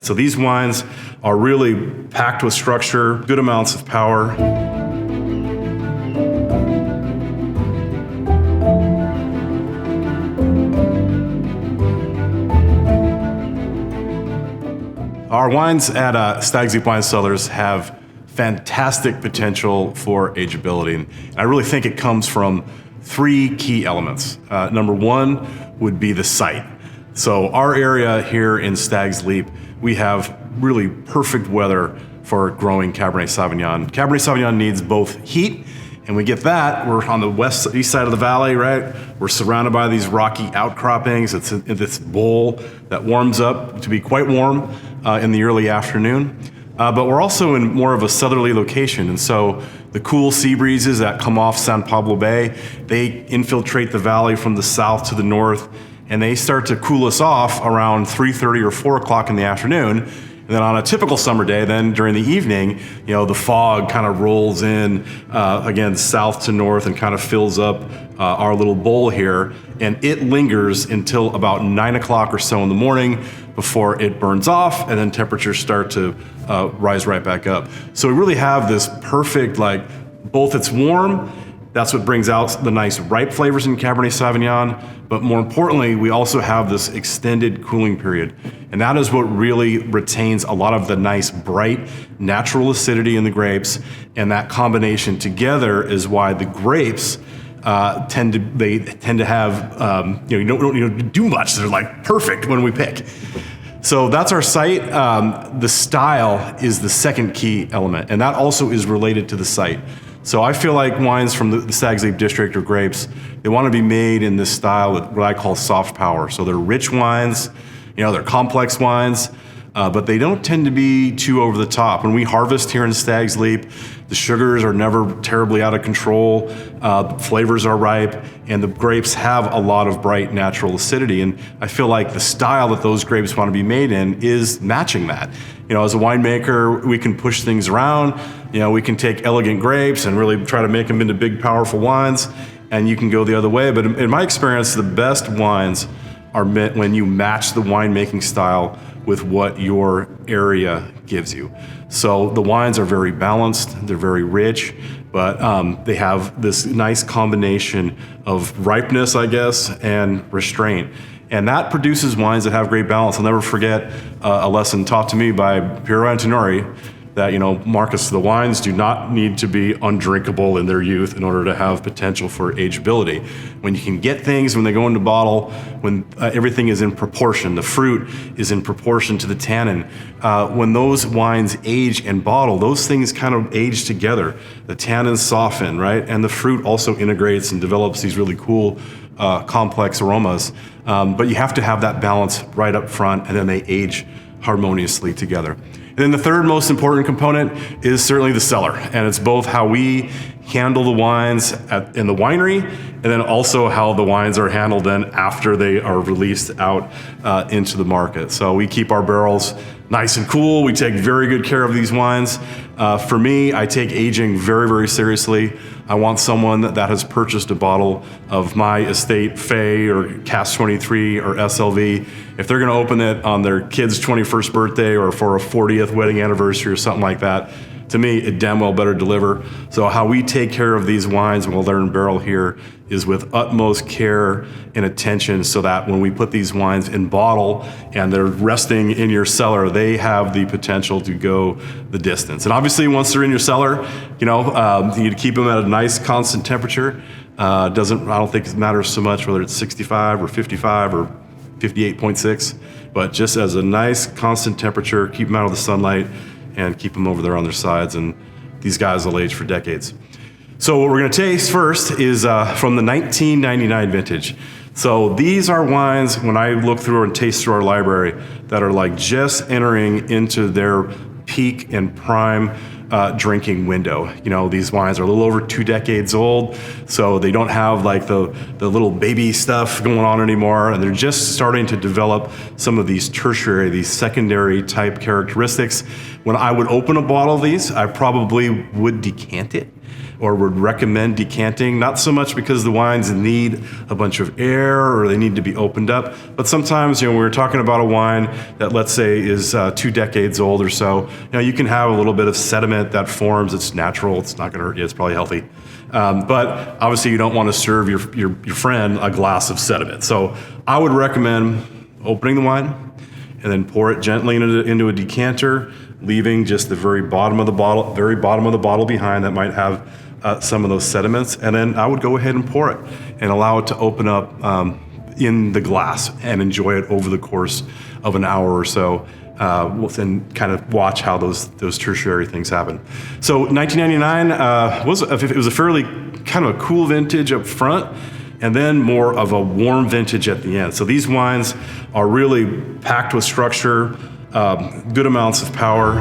So these wines are really packed with structure, good amounts of power. Our wines at Stag Wine Cellars have fantastic potential for ageability. And I really think it comes from three key elements. Number one would be the site. So our area here in Stag's Leap, we have really perfect weather for growing Cabernet Sauvignon. Cabernet Sauvignon needs both heat, and we get that. We're on the east side of the valley, right? We're surrounded by these rocky outcroppings. It's in this bowl that warms up to be quite warm in the early afternoon. But we're also in more of a southerly location, and so the cool sea breezes that come off San Pablo Bay, they infiltrate the valley from the south to the north, and they start to cool us off around 3:30 or 4 o'clock in the afternoon. And then on a typical summer day, then during the evening, the fog kind of rolls in, again, south to north and kind of fills up our little bowl here. And it lingers until about 9 o'clock or so in the morning before it burns off, and then temperatures start to rise right back up. So we really have this perfect, both it's warm, that's what brings out the nice ripe flavors in Cabernet Sauvignon, but more importantly, we also have this extended cooling period. And that is what really retains a lot of the nice, bright, natural acidity in the grapes, and that combination together is why the grapes tend to have, you don't do much, they're perfect when we pick. So that's our site. The style is the second key element, and that also is related to the site. So I feel like wines from the Stag's Leap district or grapes, they want to be made in this style with what I call soft power. So they're rich wines, they're complex wines, but they don't tend to be too over the top. When we harvest here in Stag's Leap, the sugars are never terribly out of control, the flavors are ripe, and the grapes have a lot of bright natural acidity. And I feel like the style that those grapes want to be made in is matching that. As a winemaker, we can push things around. We can take elegant grapes and really try to make them into big, powerful wines, and you can go the other way. But in my experience, the best wines are meant when you match the winemaking style with what your area gives you. So the wines are very balanced, they're very rich, but they have this nice combination of ripeness, I guess, and restraint. And that produces wines that have great balance. I'll never forget a lesson taught to me by Piero Antinori that, Marcus, the wines do not need to be undrinkable in their youth in order to have potential for ageability. When you can get things, when they go into bottle, when everything is in proportion, the fruit is in proportion to the tannin, when those wines age and bottle, those things kind of age together. The tannins soften, right? And the fruit also integrates and develops these really cool, complex aromas. But you have to have that balance right up front, and then they age harmoniously together. And then the third most important component is certainly the cellar, and it's both how we handle the wines in the winery, and then also how the wines are handled then after they are released out into the market. So we keep our barrels nice and cool. We take very good care of these wines. For me, I take aging very, very seriously. I want someone that has purchased a bottle of my estate Fay or Cask 23 or SLV. If they're going to open it on their kid's 21st birthday or for a 40th wedding anniversary or something like that, to me, it damn well better deliver. So how we take care of these wines while they're in barrel here is with utmost care and attention, so that when we put these wines in bottle and they're resting in your cellar, they have the potential to go the distance. And obviously, once they're in your cellar, you need to keep them at a nice constant temperature. I don't think it matters so much whether it's 65 or 55 or 58.6, but just as a nice constant temperature, keep them out of the sunlight, and keep them over there on their sides, and these guys will age for decades. So what we're gonna taste first is from the 1999 vintage. So these are wines, when I look through and taste through our library, that are just entering into their peak and prime drinking window. These wines are a little over 2 decades old, so they don't have the little baby stuff going on anymore, and they're just starting to develop some of these tertiary, these secondary type characteristics. When I would open a bottle of these, I probably would decant it. or would recommend decanting, not so much because the wines need a bunch of air or they need to be opened up, but sometimes, when we're talking about a wine that, let's say, is 2 decades old or so, you can have a little bit of sediment that forms. It's natural. It's not going to hurt you. It's probably healthy. But obviously, you don't want to serve your friend a glass of sediment. So I would recommend opening the wine and then pour it gently into a decanter, leaving just the very bottom of the bottle behind that might have some of those sediments. And then I would go ahead and pour it and allow it to open up in the glass and enjoy it over the course of an hour or so. And kind of watch how those tertiary things happen. So 1999 was a fairly kind of a cool vintage up front, and then more of a warm vintage at the end. So these wines are really packed with structure, good amounts of power.